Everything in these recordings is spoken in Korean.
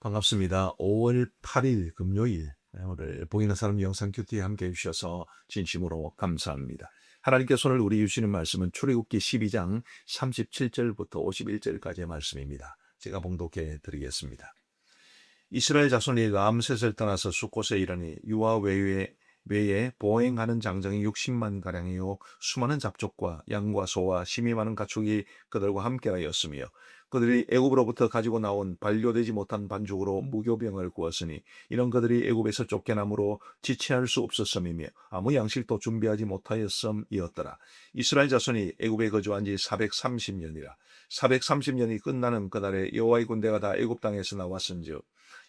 반갑습니다. 5월 8일 금요일 오늘 보이는 사람 영상 큐티에 함께해 주셔서 진심으로 감사합니다. 하나님께 손을 우리 주시는 말씀은 출애굽기 12장 37절부터 51절까지의 말씀입니다. 제가 봉독해 드리겠습니다. 이스라엘 자손이 람셋을 떠나서 숫곳에 이르니 유아 외에 보행하는 장정이 60만 가량이요 수많은 잡족과 양과 소와 심이 많은 가축이 그들과 함께하였으며 그들이 애굽으로부터 가지고 나온 반려되지 못한 반죽으로 무교병을 구웠으니 이런 그들이 애굽에서 쫓겨남으로 지체할 수 없었음이며 아무 양식도 준비하지 못하였음이었더라. 이스라엘 자손이 애굽에 거주한 지 430년이라. 430년이 끝나는 그날에 여호와의 군대가 다 애굽 땅에서 나왔은즉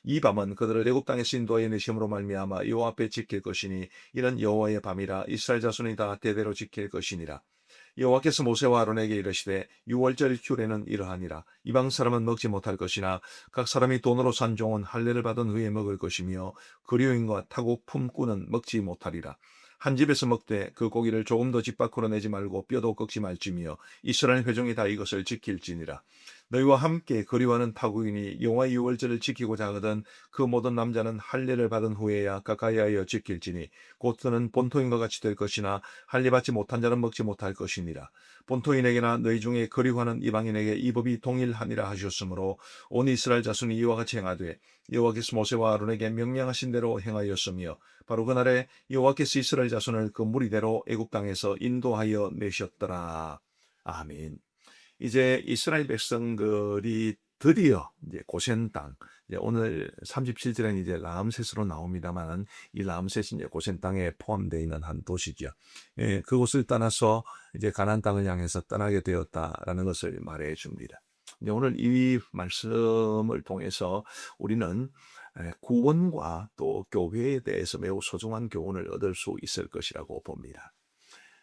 이 밤은 그들을 애굽 땅에서 인도하여 내심으로 말미암아 여호와 앞에 지킬 것이니 이는 여호와의 밤이라. 이스라엘 자손이 다 대대로 지킬 것이니라. 여호와께서 모세와 아론에게 이르시되 유월절 규례는 이러하니라. 이방 사람은 먹지 못할 것이나 각 사람이 돈으로 산 종은 할례를 받은 후에 먹을 것이며 거류인과 타고 품꾼은 먹지 못하리라. 한 집에서 먹되 그 고기를 조금도 집 밖으로 내지 말고 뼈도 꺾지 말지며 이스라엘 회중이 다 이것을 지킬지니라. 너희와 함께 거류하는 타국인이 여호와의 유월절을 지키고자 하거든 그 모든 남자는 할례를 받은 후에야 가까이하여 지킬지니 곧 그는 본토인과 같이 될 것이나 할례 받지 못한 자는 먹지 못할 것이니라. 본토인에게나 너희 중에 거류하는 이방인에게 이 법이 동일하니라 하셨으므로 온 이스라엘 자손이 이와 같이 행하되 여호와께서 모세와 아론에게 명령하신 대로 행하였으며 바로 그날에 여호와께서 이스라엘 자손을 그 무리대로 애굽 땅에서 인도하여 내셨더라. 아멘. 이제 이스라엘 백성들이 드디어 이제 고센 땅, 이제 오늘 37절에는 이제 람셋으로 나옵니다만 이 람셋이 이제 고센 땅에 포함되어 있는 한 도시죠. 예, 그곳을 떠나서 이제 가나안 땅을 향해서 떠나게 되었다라는 것을 말해 줍니다. 이제 오늘 이 말씀을 통해서 우리는 구원과 또 교회에 대해서 매우 소중한 교훈을 얻을 수 있을 것이라고 봅니다.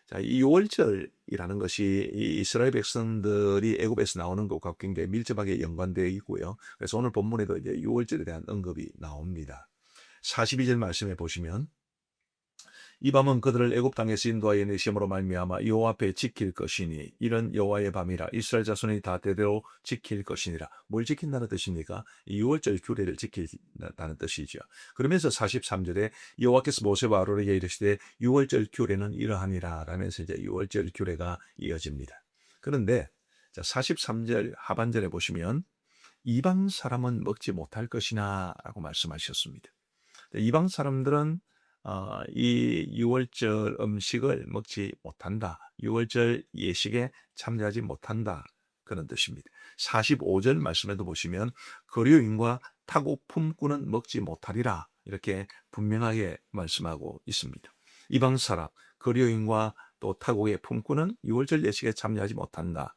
자, 이 유월절이라는 것이 이 이스라엘 백성들이 애굽에서 나오는 것과 굉장히 밀접하게 연관되어 있고요. 그래서 오늘 본문에도 이제 유월절에 대한 언급이 나옵니다. 42절 말씀해 보시면 이 밤은 그들을 애굽 땅에서 인도하여 내심으로 말미암아 여호와 앞에 지킬 것이니 이런 여호와의 밤이라. 이스라엘 자손이 다 대대로 지킬 것이니라. 뭘 지킨다는 뜻입니까? 이 유월절 규례를 지킨다는 뜻이죠. 그러면서 43절에 여호와께서 모세와 아론에게 이르시되 유월절 규례는 이러하니라 라면서 이제 유월절 규례가 이어집니다. 그런데 43절 하반절에 보시면 이방 사람은 먹지 못할 것이나 라고 말씀하셨습니다. 이방 사람들은 이 유월절 음식을 먹지 못한다. 유월절 예식에 참여하지 못한다. 그런 뜻입니다. 45절 말씀에도 보시면 거류인과 타고 품꾼은 먹지 못하리라. 이렇게 분명하게 말씀하고 있습니다. 이방 사람, 거류인과 또 타고의 품꾼은 유월절 예식에 참여하지 못한다.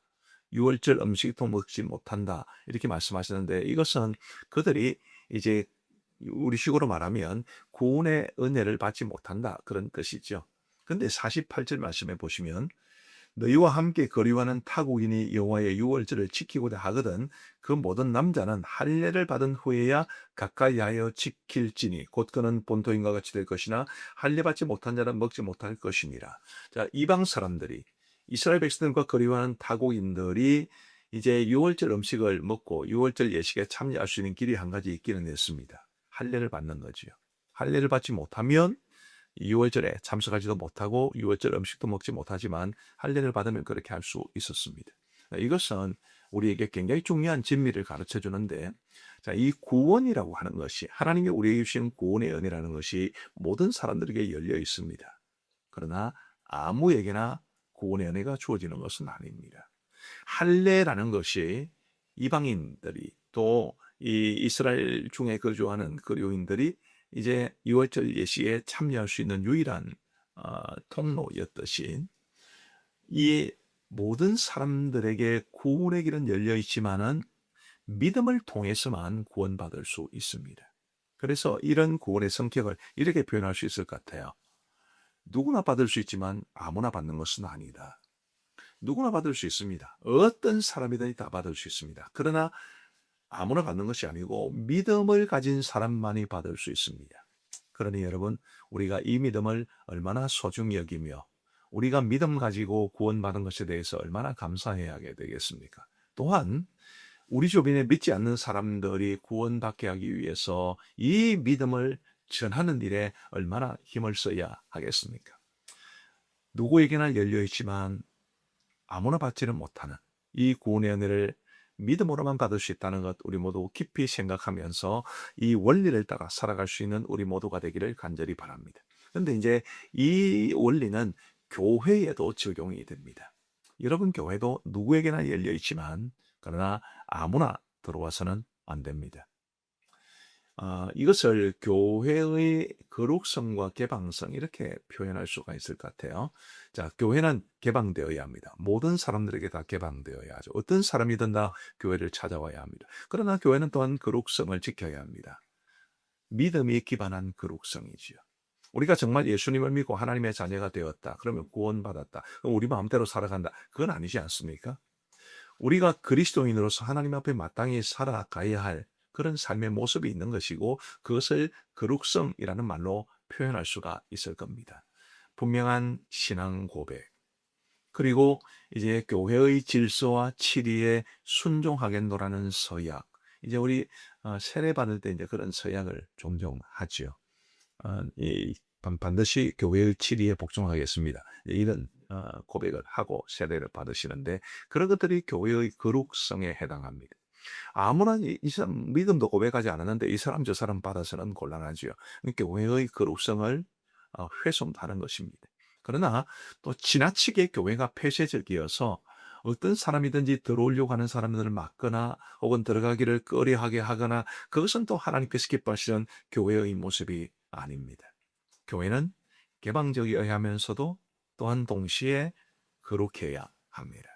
유월절 음식도 먹지 못한다. 이렇게 말씀하시는데 이것은 그들이 이제 우리식으로 말하면 구원의 은혜를 받지 못한다 그런 뜻이죠. 그런데 48절 말씀해 보시면 너희와 함께 거류하는 타국인이 여호와의 유월절을 지키고자 하거든 그 모든 남자는 할례를 받은 후에야 가까이하여 지킬지니 곧 그는 본토인과 같이 될 것이나 할례 받지 못한 자는 먹지 못할 것이니라. 자, 이방 사람들이 이스라엘 백성들과 거류하는 타국인들이 이제 유월절 음식을 먹고 유월절 예식에 참여할 수 있는 길이 한 가지 있기는 했습니다. 할례를 받는 거지요. 할례를 받지 못하면 유월절에 참석하지도 못하고 유월절 음식도 먹지 못하지만 할례를 받으면 그렇게 할 수 있었습니다. 이것은 우리에게 굉장히 중요한 진리를 가르쳐 주는데, 자, 이 구원이라고 하는 것이 하나님이 우리에게 주신 구원의 은혜라는 것이 모든 사람들에게 열려 있습니다. 그러나 아무에게나 구원의 은혜가 주어지는 것은 아닙니다. 할례라는 것이 이방인들이 또 이 이스라엘 중에 거주하는 거류인들이 이제 유월절 예식에 참여할 수 있는 유일한 통로였듯이 이 모든 사람들에게 구원의 길은 열려 있지만은 믿음을 통해서만 구원받을 수 있습니다. 그래서 이런 구원의 성격을 이렇게 표현할 수 있을 것 같아요. 누구나 받을 수 있지만 아무나 받는 것은 아니다. 누구나 받을 수 있습니다. 어떤 사람이든지 다 받을 수 있습니다. 그러나 아무나 받는 것이 아니고 믿음을 가진 사람만이 받을 수 있습니다. 그러니 여러분, 우리가 이 믿음을 얼마나 소중히 여기며 우리가 믿음 가지고 구원받은 것에 대해서 얼마나 감사해야 하게 되겠습니까? 또한 우리 주변에 믿지 않는 사람들이 구원받게 하기 위해서 이 믿음을 전하는 일에 얼마나 힘을 써야 하겠습니까? 누구에게나 열려 있지만 아무나 받지는 못하는 이 구원의 은혜를 믿음으로만 받을 수 있다는 것 우리 모두 깊이 생각하면서 이 원리를 따라 살아갈 수 있는 우리 모두가 되기를 간절히 바랍니다. 그런데 이제 이 원리는 교회에도 적용이 됩니다. 여러분 교회도 누구에게나 열려 있지만 그러나 아무나 들어와서는 안 됩니다. 이것을 교회의 거룩성과 개방성 이렇게 표현할 수가 있을 것 같아요. 자, 교회는 개방되어야 합니다. 모든 사람들에게 다 개방되어야 하죠. 어떤 사람이든 다 교회를 찾아와야 합니다. 그러나 교회는 또한 거룩성을 지켜야 합니다. 믿음이 기반한 거룩성이지요. 우리가 정말 예수님을 믿고 하나님의 자녀가 되었다. 그러면 구원받았다. 그럼 우리 마음대로 살아간다. 그건 아니지 않습니까? 우리가 그리스도인으로서 하나님 앞에 마땅히 살아가야 할 그런 삶의 모습이 있는 것이고 그것을 거룩성이라는 말로 표현할 수가 있을 겁니다. 분명한 신앙 고백, 그리고 이제 교회의 질서와 치리에 순종하겠노라는 서약. 이제 우리 세례 받을 때 이제 그런 서약을 종종 하죠. 반드시 교회의 치리에 복종하겠습니다. 이런 고백을 하고 세례를 받으시는데 그런 것들이 교회의 거룩성에 해당합니다. 아무나 이 사람 믿음도 고백하지 않았는데 이 사람 저 사람 받아서는 곤란하지요. 교회의 거룩성을 훼손하는 것입니다. 그러나 또 지나치게 교회가 폐쇄적이어서 어떤 사람이든지 들어오려고 하는 사람들을 막거나 혹은 들어가기를 꺼려하게 하거나 그것은 또 하나님께서 기뻐하시는 교회의 모습이 아닙니다. 교회는 개방적이어야 하면서도 또한 동시에 거룩해야 합니다.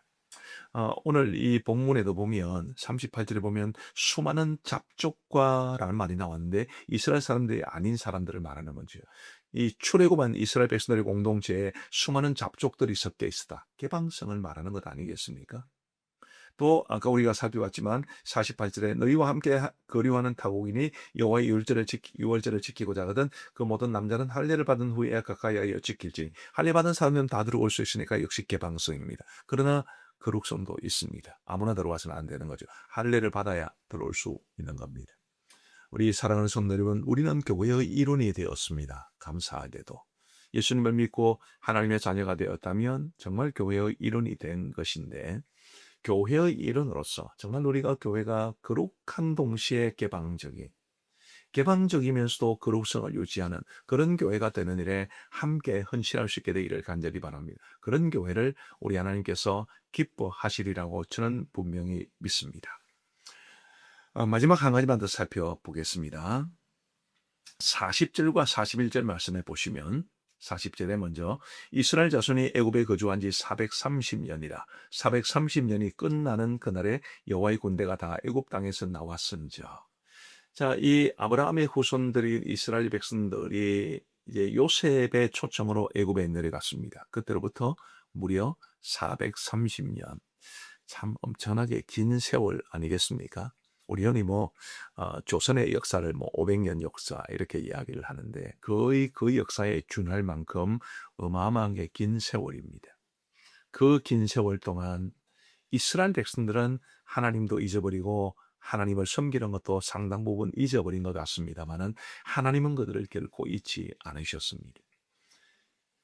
오늘 이 본문에도 보면 38절에 보면 수많은 잡족과라는 말이 나왔는데 이스라엘 사람들이 아닌 사람들을 말하는 거죠. 이 출애굽한 이스라엘 백성들의 공동체에 수많은 잡족들이 섞여 있었다. 개방성을 말하는 것 아니겠습니까? 또 아까 우리가 살펴봤지만 48절에 너희와 함께 거류하는 타국이니 여호와의 유월절을 지키고자 하거든 그 모든 남자는 할례를 받은 후에 가까이하여 지킬지니 할례 받은 사람은 다 들어올 수 있으니까 역시 개방성입니다. 그러나 거룩성도 있습니다. 아무나 들어와서는 안 되는 거죠. 할례를 받아야 들어올 수 있는 겁니다. 우리 사랑하는 성도 여러분, 우리는 교회의 일원이 되었습니다. 감사하게도. 예수님을 믿고 하나님의 자녀가 되었다면 정말 교회의 일원이 된 것인데 교회의 일원으로서 정말 우리가 교회가 거룩한 동시에 개방적이면서도 거룩성을 유지하는 그런 교회가 되는 일에 함께 헌신할 수 있게 되기를 간절히 바랍니다. 그런 교회를 우리 하나님께서 기뻐하시리라고 저는 분명히 믿습니다. 마지막 한 가지만 더 살펴보겠습니다. 40절과 41절 말씀해 보시면 40절에 먼저 이스라엘 자손이 애굽에 거주한 지 430년이라 430년이 끝나는 그날에 여호와의 군대가 다 애굽 땅에서 나왔은즉. 자, 이 아브라함의 후손들이 이스라엘 백성들이 이제 요셉의 초청으로 애굽에 내려갔습니다. 그때로부터 무려 430년. 참 엄청나게 긴 세월 아니겠습니까? 우리 흔히 조선의 역사를 500년 역사 이렇게 이야기를 하는데 거의 그 역사에 준할 만큼 어마어마하게 긴 세월입니다. 그 긴 세월 동안 이스라엘 백성들은 하나님도 잊어버리고 하나님을 섬기는 것도 상당 부분 잊어버린 것 같습니다만은 하나님은 그들을 결코 잊지 않으셨습니다.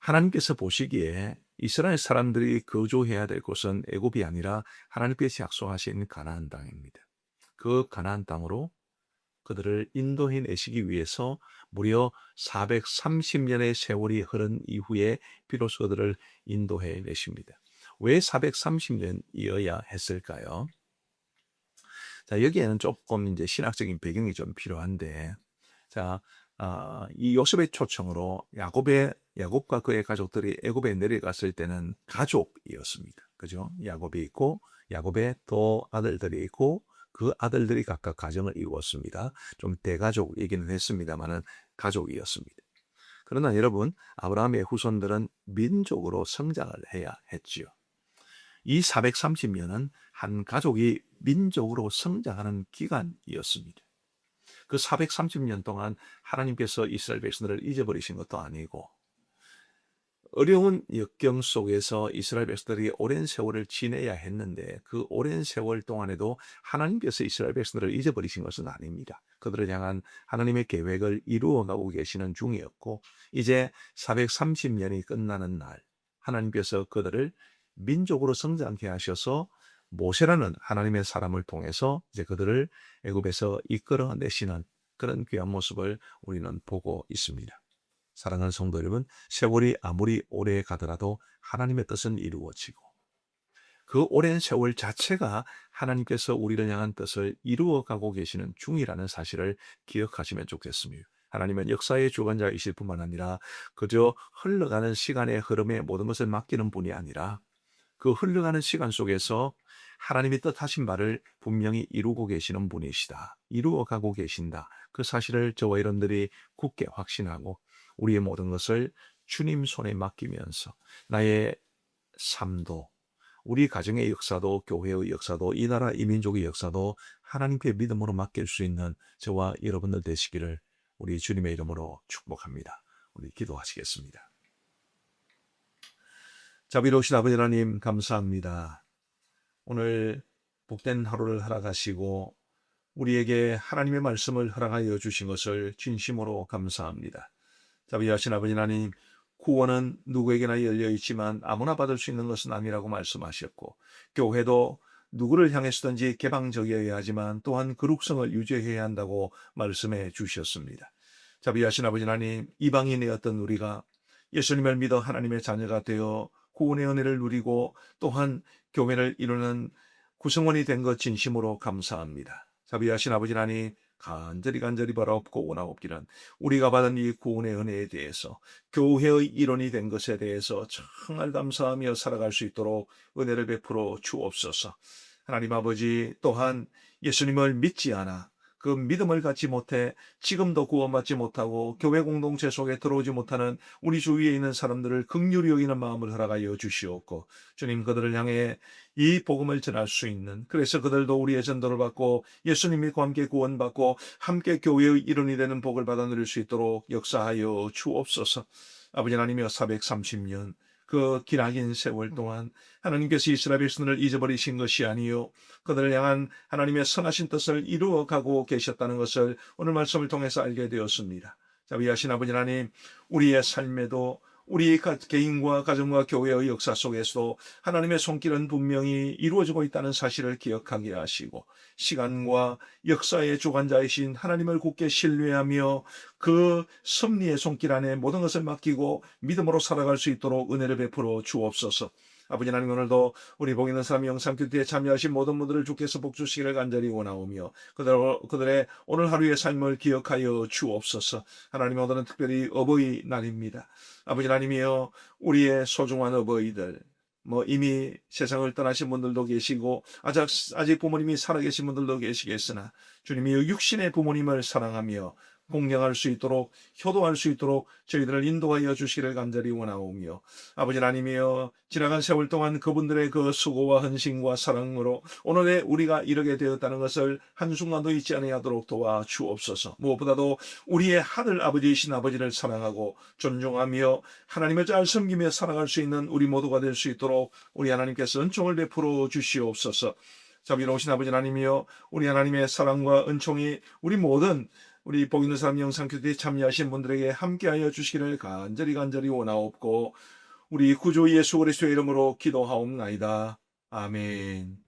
하나님께서 보시기에 이스라엘 사람들이 거주해야 될 곳은 애굽이 아니라 하나님께서 약속하신 가나안 땅입니다. 그 가나안 땅으로 그들을 인도해 내시기 위해서 무려 430년의 세월이 흐른 이후에 비로소 그들을 인도해 내십니다. 왜 430년이어야 했을까요? 자, 여기에는 조금 이제 신학적인 배경이 좀 필요한데, 자, 이 요셉의 초청으로 야곱과 그의 가족들이 애굽에 내려갔을 때는 가족이었습니다. 그죠? 야곱이 있고, 야곱의 또 아들들이 있고, 그 아들들이 각각 가정을 이루었습니다. 좀 대가족이기는 했습니다만은 가족이었습니다. 그러나 여러분, 아브라함의 후손들은 민족으로 성장을 해야 했지요. 이 430년은 한 가족이 민족으로 성장하는 기간이었습니다. 그 430년 동안 하나님께서 이스라엘 백성들을 잊어버리신 것도 아니고 어려운 역경 속에서 이스라엘 백성들이 오랜 세월을 지내야 했는데 그 오랜 세월 동안에도 하나님께서 이스라엘 백성들을 잊어버리신 것은 아닙니다. 그들을 향한 하나님의 계획을 이루어가고 계시는 중이었고 이제 430년이 끝나는 날 하나님께서 그들을 민족으로 성장케 하셔서 모세라는 하나님의 사람을 통해서 이제 그들을 애굽에서 이끌어내시는 그런 귀한 모습을 우리는 보고 있습니다. 사랑하는 성도 여러분, 세월이 아무리 오래 가더라도 하나님의 뜻은 이루어지고 그 오랜 세월 자체가 하나님께서 우리를 향한 뜻을 이루어가고 계시는 중이라는 사실을 기억하시면 좋겠습니다. 하나님은 역사의 주관자이실 뿐만 아니라 그저 흘러가는 시간의 흐름에 모든 것을 맡기는 분이 아니라 그 흘러가는 시간 속에서 하나님이 뜻하신 바를 분명히 이루고 계시는 분이시다. 이루어가고 계신다. 그 사실을 저와 여러분들이 굳게 확신하고 우리의 모든 것을 주님 손에 맡기면서 나의 삶도 우리 가정의 역사도 교회의 역사도 이 나라 이 민족의 역사도 하나님께 믿음으로 맡길 수 있는 저와 여러분들 되시기를 우리 주님의 이름으로 축복합니다. 우리 기도하시겠습니다. 자비로우신 아버지 하나님 감사합니다. 오늘 복된 하루를 허락하시고 우리에게 하나님의 말씀을 허락하여 주신 것을 진심으로 감사합니다. 자비하신 아버지 하나님, 구원은 누구에게나 열려 있지만 아무나 받을 수 있는 것은 아니라고 말씀하셨고 교회도 누구를 향해서든지 개방적이어야 하지만 또한 거룩성을 유지해야 한다고 말씀해 주셨습니다. 자비하신 아버지 하나님, 이방인이었던 우리가 예수님을 믿어 하나님의 자녀가 되어 구원의 은혜를 누리고 또한 교회를 이루는 구성원이 된 것 진심으로 감사합니다. 자비하신 아버지 하나님, 간절히 바라옵고 원하옵기는 우리가 받은 이 구원의 은혜에 대해서 교회의 일원이 된 것에 대해서 정말 감사하며 살아갈 수 있도록 은혜를 베풀어 주옵소서. 하나님 아버지, 또한 예수님을 믿지 않아 그 믿음을 갖지 못해 지금도 구원받지 못하고 교회 공동체 속에 들어오지 못하는 우리 주위에 있는 사람들을 긍휼히 여기는 마음을 허락하여 주시옵고 주님, 그들을 향해 이 복음을 전할 수 있는, 그래서 그들도 우리의 전도를 받고 예수님 믿고 함께 구원받고 함께 교회의 일원이 되는 복을 받아 누릴 수 있도록 역사하여 주옵소서. 아버지 하나님이여, 430년 그 기나긴 세월 동안 하나님께서 이스라엘 백성들을 잊어버리신 것이 아니요 그들을 향한 하나님의 선하신 뜻을 이루어가고 계셨다는 것을 오늘 말씀을 통해서 알게 되었습니다. 자비하신 아버지 하나님, 우리의 삶에도 우리 개인과 가정과 교회의 역사 속에서도 하나님의 손길은 분명히 이루어지고 있다는 사실을 기억하게 하시고 시간과 역사의 주관자이신 하나님을 굳게 신뢰하며 그 섭리의 손길 안에 모든 것을 맡기고 믿음으로 살아갈 수 있도록 은혜를 베풀어 주옵소서. 아버지 하나님, 오늘도 우리 복 있는 사람 영상큐티에 참여하신 모든 분들을 주께서 복주시기를 간절히 원하오며 그들의 오늘 하루의 삶을 기억하여 주옵소서. 하나님, 오늘은 특별히 어버이날입니다. 아버지 하나님이여, 우리의 소중한 어버이들, 이미 세상을 떠나신 분들도 계시고 아직 부모님이 살아계신 분들도 계시겠으나 주님이 육신의 부모님을 사랑하며 공경할 수 있도록 효도할 수 있도록 저희들을 인도하여 주시기를 간절히 원하오며 아버지 하나님이여, 지나간 세월 동안 그분들의 그 수고와 헌신과 사랑으로 오늘의 우리가 이르게 되었다는 것을 한순간도 잊지 아니하도록 도와주옵소서. 무엇보다도 우리의 하늘 아버지이신 아버지를 사랑하고 존중하며 하나님을 잘 섬기며 살아갈 수 있는 우리 모두가 될 수 있도록 우리 하나님께서 은총을 베풀어 주시옵소서. 자비로우신 아버지 하나님이여, 우리 하나님의 사랑과 은총이 우리 복 있는 사람 영상큐티에 참여하신 분들에게 함께하여 주시기를 간절히 원하옵고 우리 구주 예수 그리스도의 이름으로 기도하옵나이다. 아멘.